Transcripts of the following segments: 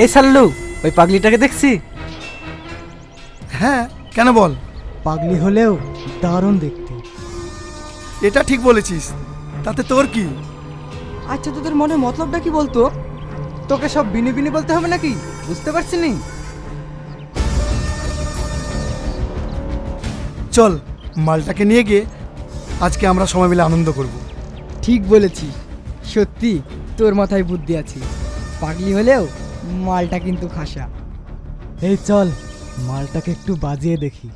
এই সাল্লু, ওই পাগলিটাকে দেখছি? হ্যাঁ, কেন বল? পাগলি হলেও দারুণ দেখতে। এটা ঠিক বলেছিস, তাতে তোর কি? আচ্ছা, তোদের মনে মতলবটা কি বলতো? তোকে সব বিনি বিনি বলতে হবে নাকি? বুঝতে পারছি নি। চল মালটাকে নিয়ে গিয়ে আজকে আমরা সবাই মিলে আনন্দ করব। ঠিক বলেছিস, সত্যি তোর মাথায় বুদ্ধি আছে। পাগলি হলেও মালটা কিন্তু খাসা। এই চল, মালটাকে একটু বাজিয়ে দেখি।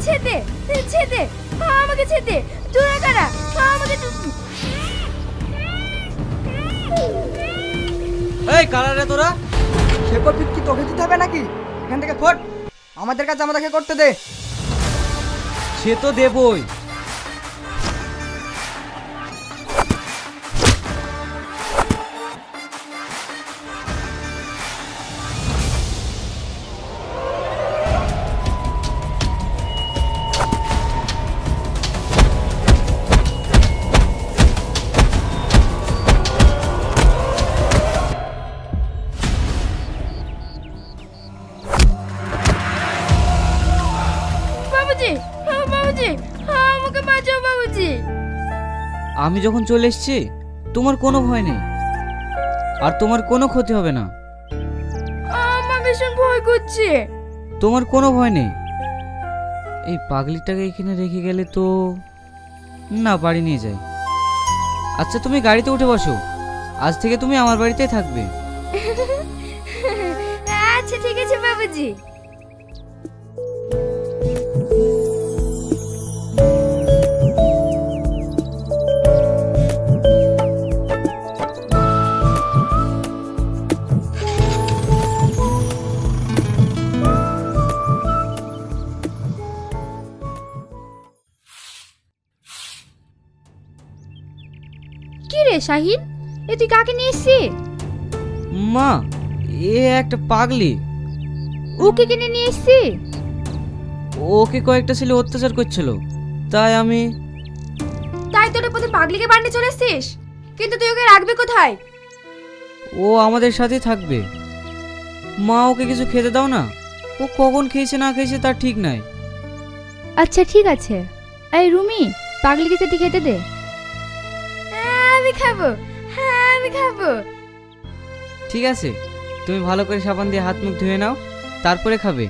ছেদে ছেদে, আমাকে ছেদে, তোরা কারা? আমাকে এই কারা রে তোরা? সে কপি কি তোকে দিতে হবে নাকি? এখান থেকে ফট, আমাদের কাছে আমাদেরকে করতে দে। সে তো দেবই। বাবুজি, বাবুজি, আমাকে বাঁচাও বাবুজি। আমি যখন চলে এসেছি তোমার কোনো ভয় নেই, আর তোমার কোনো ক্ষতি হবে না। আমার ভীষণ ভয় করছে। তোমার কোনো ভয় নেই। এই পাগলিটাকে এখানে রেখে গেলে তো না, বাড়ি নিয়ে যাই। আচ্ছা তুমি গাড়িতে উঠে বসো, আজ থেকে তুমি আমার বাড়িতেই থাকবে। আচ্ছা ঠিক আছে বাবুজি। কি রে শাহিন, এ তুই কাকে নিয়ে এসছিস? মা, এ একটা পাগলি। ওকে কিনে নিয়ে এসছিস? ওকে কয়েকটা ছেলে অত্যাচার করছিল, তাই আমি। তাই তোর প্রতি পাগলিকে বাড়ি চলে এসছিস? কিন্তু তুই ওকে রাখবি কোথায়? ও আমাদের সাথেই থাকবে। মা, ওকে কিছু খেতে দাও না। ও কখন খেয়েছে না খেয়েছে তার ঠিক নাই। আচ্ছা ঠিক আছে। এই রুমি, পাগলিকে সেটি খেতে দে। আমি খাবো, আমি খাবো। ঠিক আছে, তুমি ভালো করে সাবান দিয়ে হাত মুখ ধুয়ে নাও, তারপরে খাবে।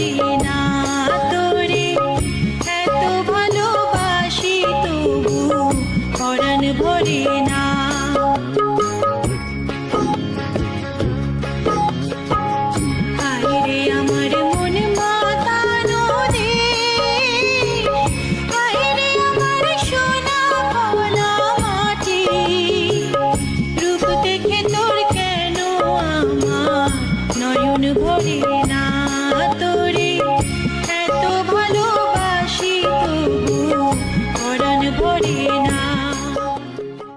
ভরে না তোরে এত ভালোবাসি তবু পরাণ ভরে না হায়রে আমার মন মাতানো রে হায়রে আমার সোনা ভোলা মাটি রূপ দেখে তোর কেন আমার নয়ন ভরে না